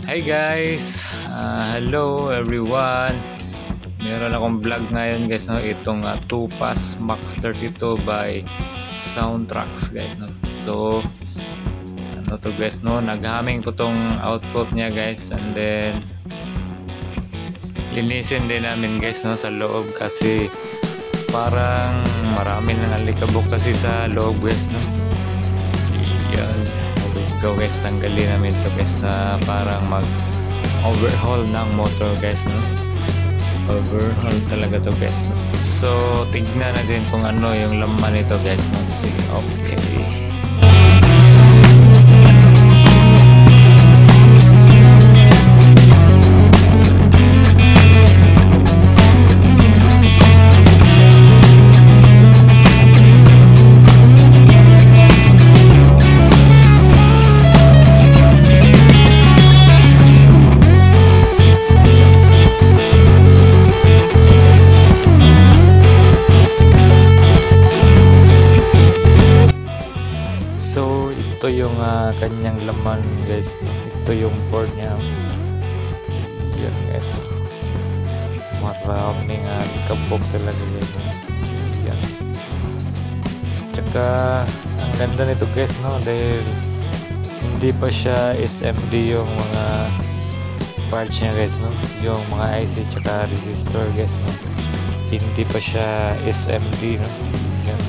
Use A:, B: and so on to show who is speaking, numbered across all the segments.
A: Hi guys! Hello everyone! Meron akong vlog ngayon guys, no? Itong Tupas Max 32 by Soundtrax guys, no? So ano to guys, no? Naghaming po tong output niya guys, and then linisin din namin guys, no? Sa loob kasi parang marami nang alikabok kasi sa loob guys, no? Yan, go guys, tanggalin namin to guys na parang mag overhaul ng motor guys, no? Overhaul talaga to guys, no? So tignan natin kung ano yung laman nito guys, no? So, okay. So ito yung kanyang laman guys, no? Ito yung board niya. Yan guys, maraming kabog talaga guys, no? Yan. Tsaka ang ganda nito guys, no? Dahil hindi pa siya SMD yung mga parts niya guys, no? Yung mga IC tsaka resistor guys, no? Hindi pa siya SMD, no? Yan.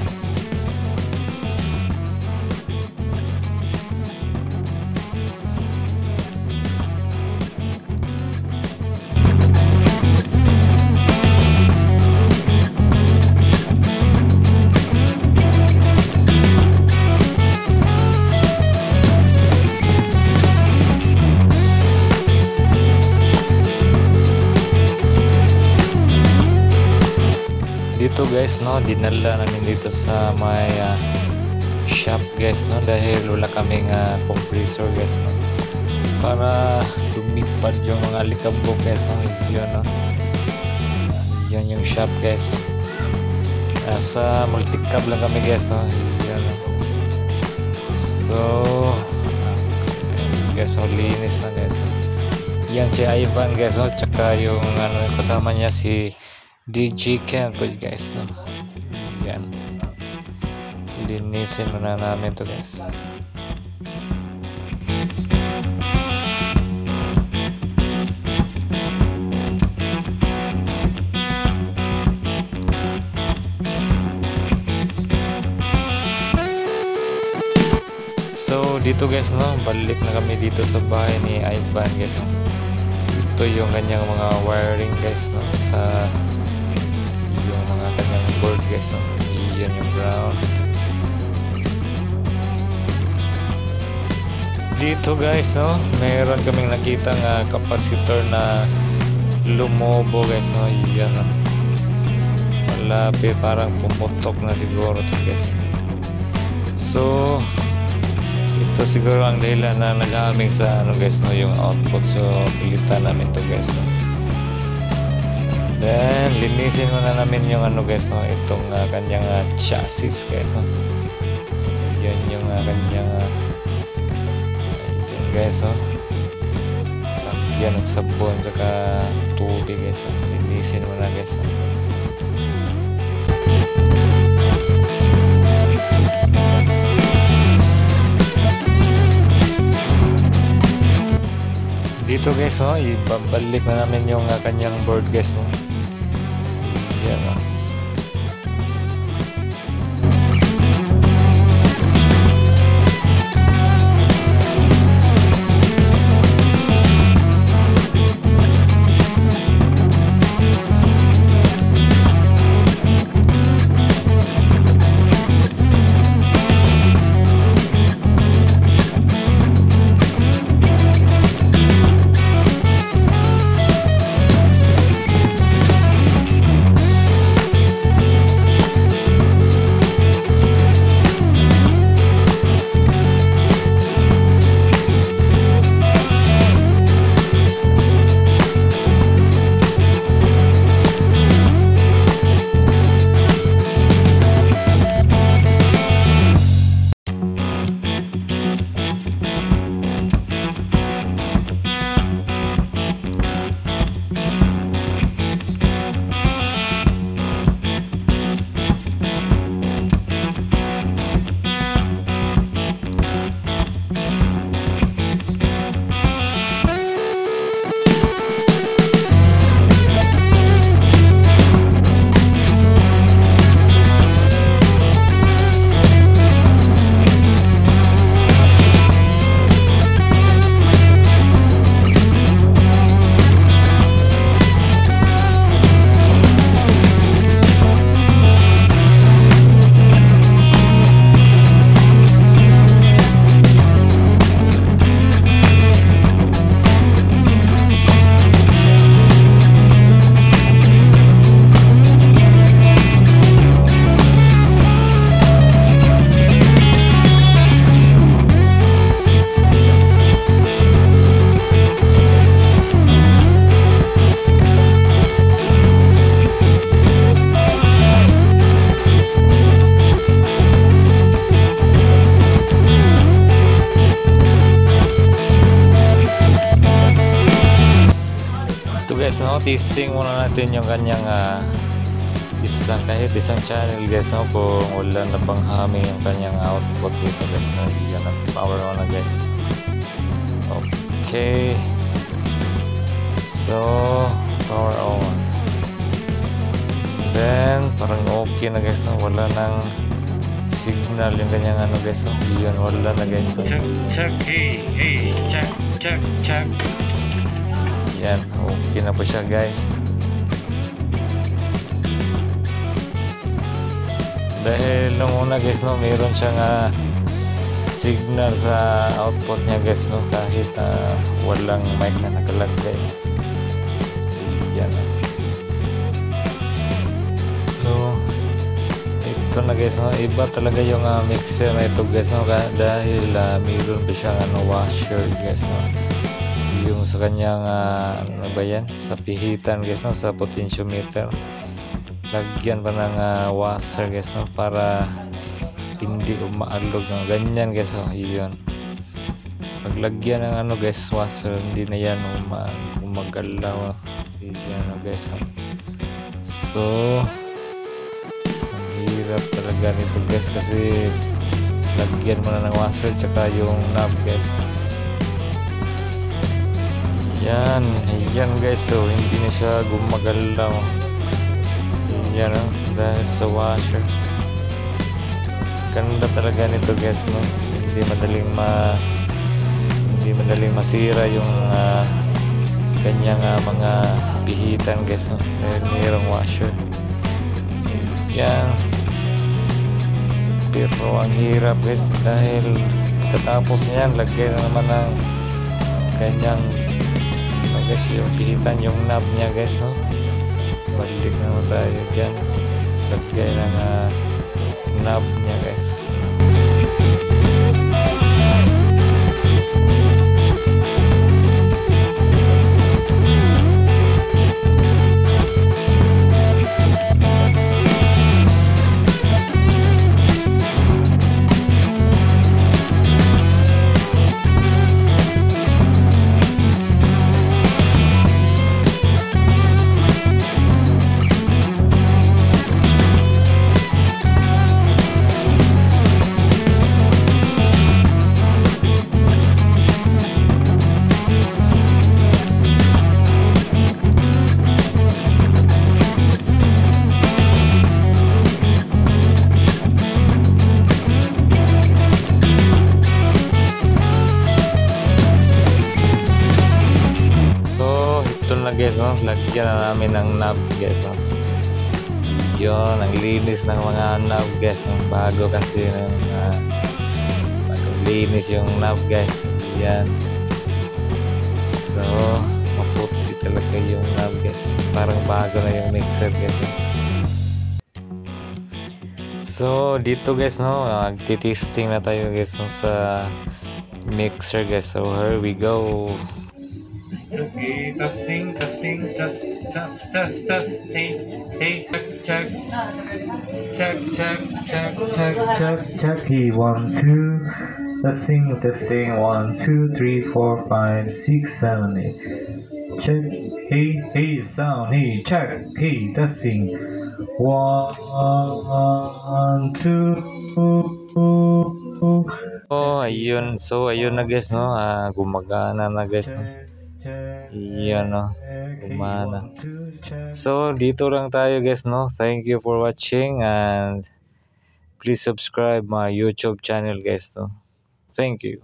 A: Dito guys, no, dinala namin dito sa may shop guys, no, dahil wala kaming compressor guys, no, para lumipad yung mga alikabok guys, no. Yun, no, yun yung shop guys, no. Nasa multicab lang kami guys, no. Yun, no. So guys, linis na guys, no. Yan si Ivan guys, no, tsaka yung kasama niya si DJ Ken po guys, no. Yan, linisin muna namin to guys. So dito guys, no, balik na kami dito sa bahay ni Ivan guys, no. Ito yung kanyang mga wiring guys, no, sa yung mga kanyang board guys, no. Yan yung ground dito guys, no. Meron kaming nakita nga capacitor na lumobo guys, no. Yan, no. Malapit, parang pumutok na siguro to guys. So ito siguro ang dahilan na naghaming sa guys, no, yung output. So pilitan namin to guys, no. Then linisin muna namin yung guys, no, itong kanyang chassis guys, no. Yan yung kanyang yan guys, no. Lagyan ng sabon saka tubig guys, no. Linisin muna guys, no. Dito guys, no, ibabalik na namin yung kanyang board guys, no. Yan, no. guys, no, testing muna natin yung kanyang kahit isang channel guys, no, kung wala na bang humming yung kanyang output dito guys, no. Yan ang power on na guys. Okay, so power on, then parang okay na guys, no, wala nang signal yung kanyang ano guys, no. Yan, wala na guys, no.
B: Check, hey, check.
A: Yan, okay na po siya guys. Dahil nung una guys, no, mayroon siyang signal sa output niya guys, no, kahit walang mic na nakalagay. Yan. So ito na guys, no, iba talaga yung mixer na ito guys, no, dahil mayroon pa siyang washer guys, no, yung sa kanyang ano ba yan, sa pihitan guys, no, sa potentiometer. Lagyan pa ng washer guys, no, para hindi umaalog ng ganyan guys, no. Yun, paglagyan ng ano guys, washer, hindi na yan umagalaw. Yan guys, no. So ang hirap talaga nito guys, kasi lagyan mo na ng washer tsaka yung knob guys. Yan guys, so hindi na siya gumagalaw. Yan, no, dahil sa washer. Ganda talaga nito guys, no. Hindi madaling masira yung kanyang mga pihitan guys, no, dahil mayroong washer. Yan, pero ang hirap guys, dahil katapos niyan lagyan na naman ng kanyang guys, yung pihitan, yung knob niya guys, no. Balik naman tayo dyan, lagay ng knob niya guys. Guys, no, lagyan na namin ng knob guys, no. Yun, ang linis ng mga knob guys, no. Bago kasi bagong linis yung knob guys. Yan, so maputi talaga yung knob guys, parang bago na yung mixer guys, no. So dito guys, no, magti-testing na tayo guys, no, sa mixer guys. So here we go.
B: Okay, testing, test, hey, check. Hey, 1, 2, testing, 1, 2, 3, 4, 5, 6, 7, 8. Check, hey, sound, hey, check, hey, testing, 1, 2.
A: Oh, ayun. So ayun na guys, no, gumagana na guys, no. Iyan, no, gumana. So dito lang tayo guys, no. Thank you for watching, and please subscribe my YouTube channel guys, no. Thank you.